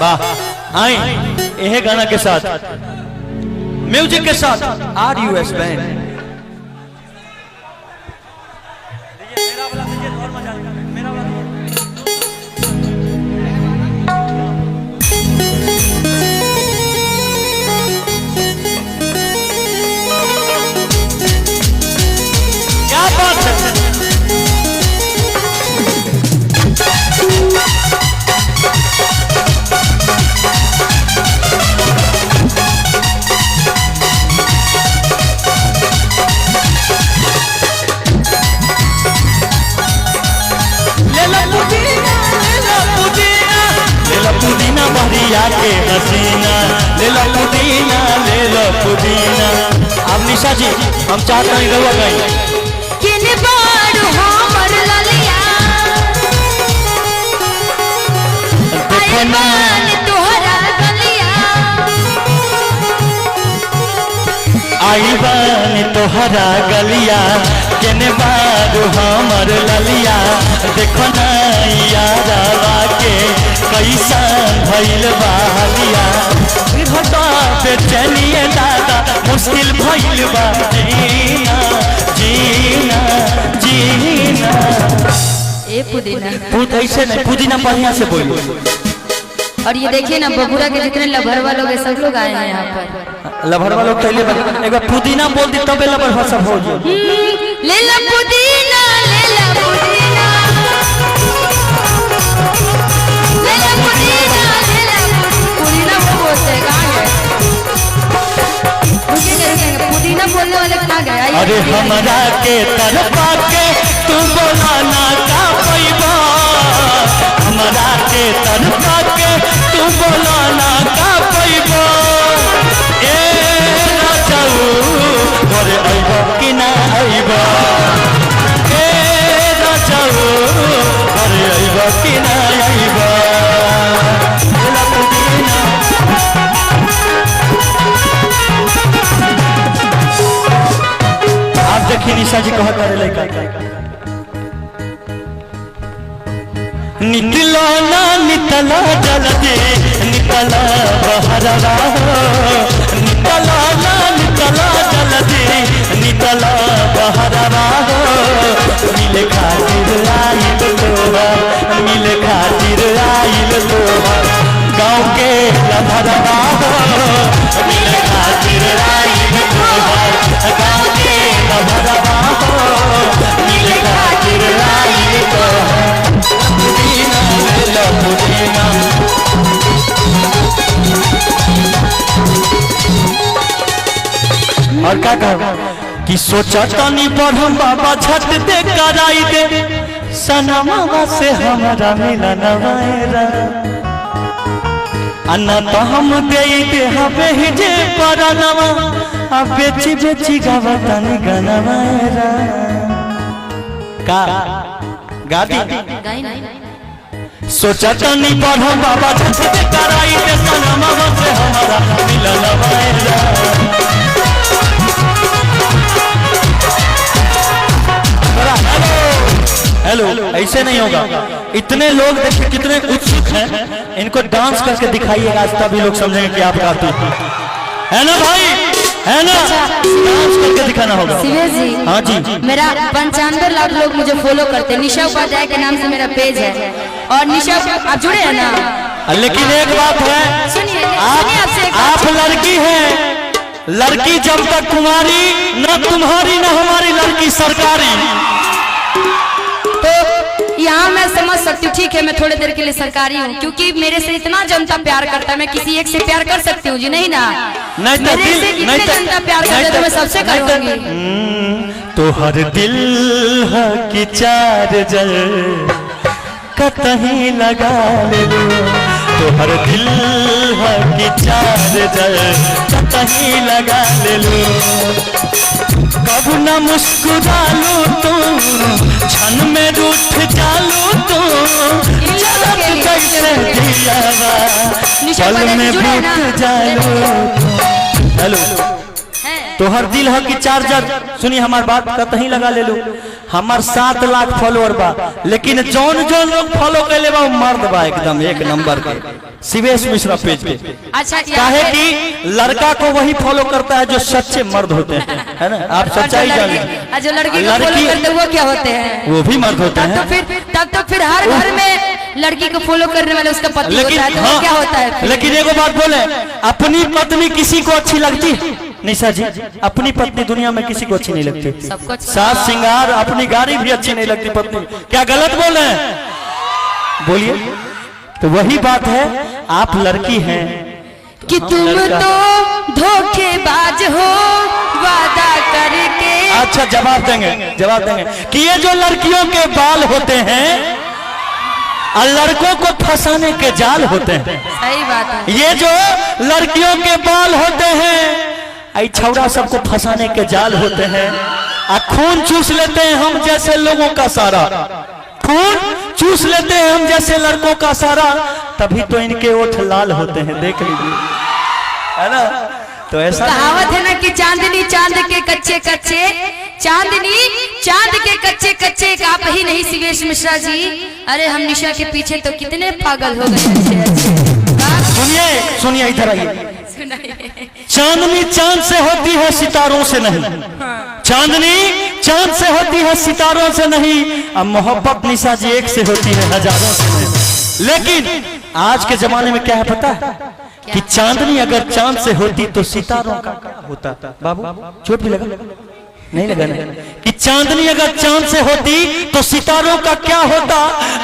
वाह आई यह गाना के साथ म्यूजिक के साथ RUS बैंड क्या बात है। पुदीना भरिया के हसीना ले लो पुदीना ले लो पुदीना। अब निशा जी हम चाहते हैं रहुआ गई किन बारू हमर ललिया देखो ना तोहरा गलिया आई बानी तोहरा गलिया किन बारू हमर ललिया देखो ना यारा के कैसन भइल बालिया घटा बेचैनिए दादा मुश्किल भइल बा जीना जीना जीना। ए पुदीना ऐसे नहीं पुदीना बढ़िया से बोलो। और ये देखिए ना बबुरा के जितने लभरवा लोग हैं सब लोग आए हैं यहाँ पर। लभरवा लोग पहले एक बार पुदीना बोल दी तबे लभरवा सब हो जाए। ले ला पुदीना ले ला पुदीना ले ला पुदीना ले ला पुदीना बोलते हैं कहाँ गए पुदीना बोलने वाले कहाँ गए। अरे हमरा के तरफा के तू बोलाना का पैबा हमरा के तरफा के तू बोलाना का पैबा ए राजाऊ घरे आइबा कि ना आइबा ए राजाऊ घरे आइबा कि ना आइबा। आप देखिए निशा जी कहा करे लड़का निकला ना निकला जल्दी निकला बहरवा निकला ना निकला जल्दी निकला बहरवा मिले खातिर आइल तोहा मिले खातिर आइल तोहा गाँव के लभरवा मिले खातिर आइल तोहा गाँव के लभरवा मिले खातिर आइल तोहा पुदीना ले लो पुदीना। और क्या कहो कि सोचा तनी पर हम बाबा छत दे कराई दे सनमवा से हमारा मिलन वायरा अन्ना तो हम दे दे हवे ही जे परनवा अब बेची बेची गावा तनी गाना वायरा का गादी सोचा तनी पर हम बाबा छत दे कराई दे सनमवा से हमारा मिलन वायरा। हेलो ऐसे नहीं होगा। इतने लोग देखिए कितने उत्सुक हैं इनको डांस करके दिखाइएगा तभी लोग समझेंगे कि आप गाते है ना भाई है ना। डांस करके दिखाना होगा। शिवेश जी हाँ जी मेरा 95 लाख लोग मुझे फॉलो करते हैं। निशा उपाध्याय के नाम से मेरा पेज है और निशा आप जुड़े हैं ना। लेकिन एक बात है सुनिए आप लड़की हैं लड़की जब तक कुमारी न तुम्हारी न हमारी लड़की सरकारी। तो यहाँ मैं समझ सकती हूँ ठीक है मैं थोड़ी देर के लिए सरकारी हूँ क्योंकि मेरे से इतना जनता प्यार करता है मैं किसी एक से प्यार कर सकती हूँ जी नहीं ना। मेरे से इतने जनता प्यार करता है तो मैं सबसे करूँगी। तो हर दिल है कि चार्जर कहीं लगा ले लो तो हर दिल है कि चार्जर कहीं लगा ले लो कब न मुस्कुरा लो तुम क्षण में रूठ जालो तुम कैसे पल में बीत जालो। हेलो तो हर दिल है कि चार्जर सुनिए हमारी बात कहीं लगा ले लो हमार 7 लाख फॉलोअर बा, लेकिन जौन जौन लोग फॉलो कर ले बा मर्द बा एकदम एक नंबर के शिवेश मिश्रा पेज पे। अच्छा काहे कि लड़का को वही फॉलो करता है जो सच्चे मर्द होते हैं, है ना? आप सच्चाई जानिए। जो लड़की को फॉलो करते हैं वो क्या होते हैं? वो भी मर्द होते हैं। तब तो फिर हर घर में लड़की को फॉलो करने वाले उसका पति होता है, तो वो क्या होता है? लेकिन एगो बात बोले, अपनी पत्नी किसी को अच्छी लगती है? निशा जी, अपनी पत्नी दुनिया में किसी को अच्छी नहीं लगती। सास सिंगार अपनी गाड़ी भी अच्छी नहीं लगती पत्नी। क्या गलत बोल रहे हैं? बोलिए। तो वही बात है, आप लड़की हैं कि तुम तो धोखेबाज हो वादा करके। अच्छा जवाब देंगे कि ये जो लड़कियों के बाल होते हैं और लड़कों को फंसाने के जाल होते हैं। सही बात है। ये जो लड़कियों के बाल होते हैं आई छौड़ा सबको फंसाने के जाल होते हैं। खून चूस लेते हैं हम जैसे लोगों का सारा, खून चूस लेते हैं हम जैसे लड़कों का सारा, तभी तो इनके ओठ लाल होते हैं। देख लीजिए, है ना? तो ऐसा कहावत है ना कि चांदनी चांद के कच्चे कच्चे, चांदनी चांद के कच्चे कच्चे। आप ही नहीं शिवेश मिश्रा जी, अरे हम निशा के पीछे तो कितने पागल हो गए। सुनिए इधर आइए। चांदनी चांद से होती है सितारों से नहीं, चांदनी चांद से होती है सितारों से नहीं, अब मोहब्बत निशा जी एक से होती है हजारों से नहीं। लेकिन आज के जमाने में क्या है पता है कि चांदनी अगर चांद से होती तो सितारों का क्या होता? बाबू चोट भी लगा? नहीं लगा ना? कि चांदनी अगर चांद से होती तो सितारों का क्या होता?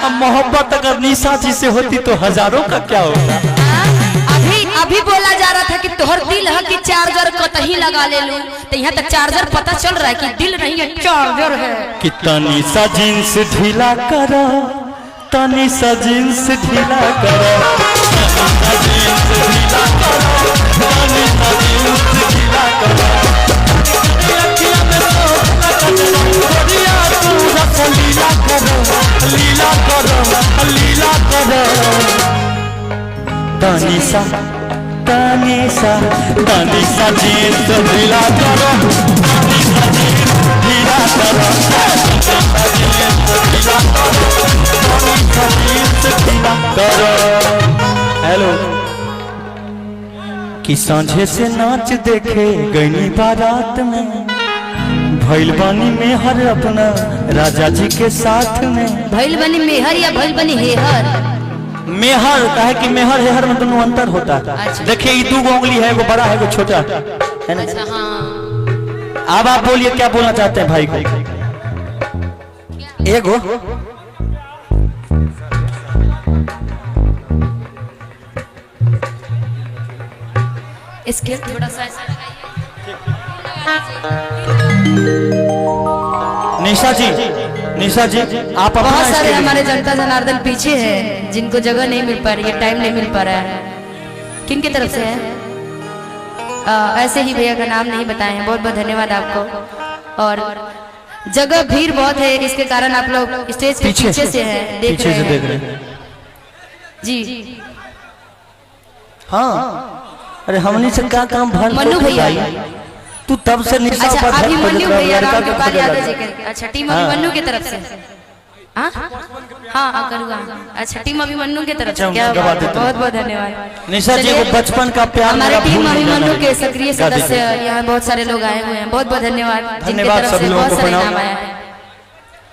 अब मोहब्बत अगर निशा जी से होती तो हजारों का क्या होता? अभी बोला जा रहा था कि तोहर दिल है कि चार्जर कतही लगा ले लूं, तो यहाँ तक चार्जर पता चल रहा है कि दिल नहीं है चार्जर है। कि तनी सा जींस ढीला करो, तनी सा जींस ढीला करो, तनी सा जींस ढीला करो, तनी सा जींस ढीला करो। अखियां में सोना कजरा, तू रस लीला करो, लीला करो, लीला करो। तनी सा जींस ढीला करो, तनी सा जींस ढीला करो, तनी सा जींस ढीला करो। हेलो कि सांझे से नाच देखे गईनी बारात में, भइल बनी मेहर अपना राजा जी के साथ में। भइल बनी मेहर या भइल बनी हेहर? मेहर कहे कि मेहर हेहर में दोनों अंतर होता है। अच्छा। देखिए ये 2 उंगली है, एगो बड़ा है एगो छोटा है ना? अच्छा, हाँ। अब आप बोलिए क्या बोलना चाहते हैं भाई को? एगो इसके थोड़ा सा निशा जी आप बहुत सारे हमारे जनता जनार्दन पीछे है जिनको जगह नहीं मिल पा रही है, टाइम नहीं मिल पा रहा है। किन की तरफ से है? ऐसे ही भैया का नाम नहीं बताए हैं, बहुत बहुत धन्यवाद आपको। और जगह भीड़ बहुत है, इसके कारण आप लोग स्टेज के पीछे से हैं, देख रहे हैं जी। हाँ अरे हमने से क्या काम भर मन्नू भैया तू तब से निशा अच्छा, पर अभी मन्नू भैया रामगोपाल यादव जी के। अच्छा टीम अभिमन्यु की तरफ से। हाँ हाँ करूँगा। अच्छा टीम अभिमन्यु की तरफ से। क्या बहुत बहुत धन्यवाद निशा जी को बचपन का प्यार। हमारे टीम अभिमन्यु के सक्रिय सदस्य यहाँ बहुत सारे लोग आए हुए हैं, बहुत बहुत धन्यवाद। धन्यवाद सभी लोगों को प्रणाम।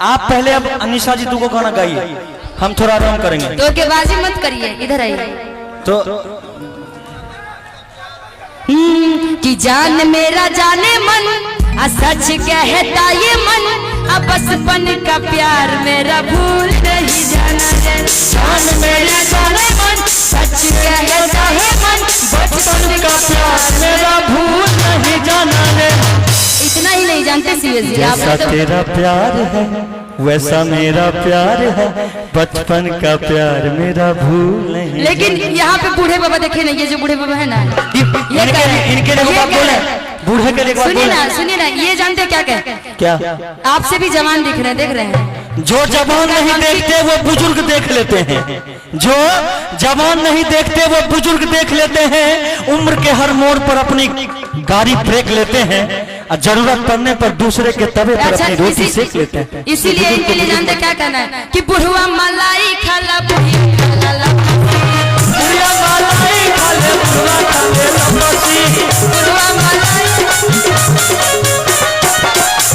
आप पहले अब निशा जी 2 गाना गाइए, हम थोड़ा आराम करेंगे। तो के बाजी मत करिए, इधर आइए। तो कि जान मेरा जाने मन, सच कहता ये मन, अब बचपन का प्यार मेरा भूल नहीं जाना रे। जान मेरा जाने मन, सच कहता है मन, बचपन का प्यार मेरा भूल नहीं जाना रे। इतना ही नहीं जानते सीएस जी आप? जैसा तेरा प्यार है वैसा मेरा प्यार है, बचपन का प्यार मेरा भूल नहीं। लेकिन यहाँ पे बूढ़े बाबा देखे ना, ये जो बूढ़े बाबा है ना, इनके बूढ़े के लिए सुनिए ना, ये जानते क्या कहते? क्या आपसे भी जवान दिख रहे हैं, देख रहे हैं? जो जवान नहीं देखते वो बुजुर्ग देख लेते हैं, जो जवान नहीं देखते वो बुजुर्ग देख लेते हैं। उम्र के हर मोड़ पर अपनी गाड़ी ब्रेक लेते हैं और जरूरत पड़ने पर दूसरे के तवे पर अपनी रोटी सेक लेते हैं। इसीलिए इनके लिए जानते क्या कहना है कि बुढ़वा मलाई खाला बुढ़िया मलाई खाले बुढ़वा खाले लपसी,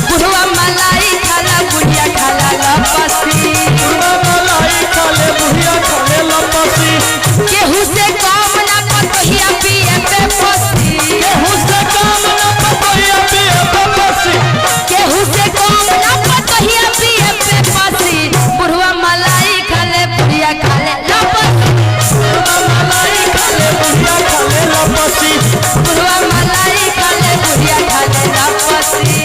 बुढ़वा मलाई खाला बुढ़िया खाला लपसी, मलाई खाले बुढ़िया खाले लपसी, केहू से काम ना पतोहिया पिए पे फसी, केहू से काम ना पतोहिया पिए पे फसी, केहू से काम ना पतोहिया पिए पे फसी, बुढ़वा मलाई खाले बुढ़िया खाले लपसी, मलाई खाले बुढ़िया खाले लपसी, बुढ़वा मलाई खाले बुढ़िया खाले लपसी।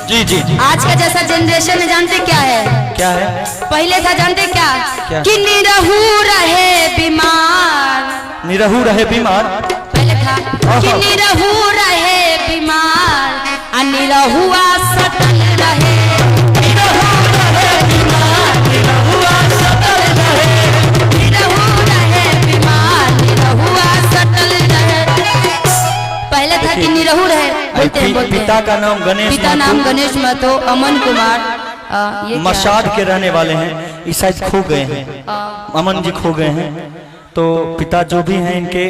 जी जी जी। आज का जैसा जनरेशन है जानते क्या है? क्या है? पहले था जानते क्या? कि निरहू रहे बीमार, निरहू रहे बीमार। पहले था कि निरहू रहे बीमार, निरहुआ सटल रहे, निरहू रहे बीमार, निरहुआ सटल रहे, निरहू रहे बीमार, निरहुआ सटल रहे। पहले था कि निरहू रहे, पिता का नाम गणेश, पिता नाम गणेश महतो, अमन कुमार, मशाद के रहने वाले हैं। इस शायद खो गए हैं, अमन जी खो गए हैं। तो पिता जो भी हैं इनके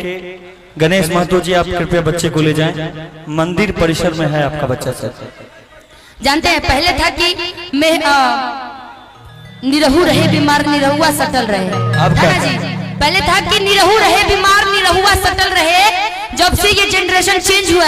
गणेश महतो जी, आप कृपया बच्चे को ले जाएं, मंदिर परिसर में है आपका बच्चा सर। जानते हैं पहले था कि मैं निरहू रहे बीमार, निरहुआ सटल रहे। अब क्या जी पहले था कि निरहू रहे बीमार, निरहुआ सटल रहे। जब से ये जनरेशन चेंज हुआ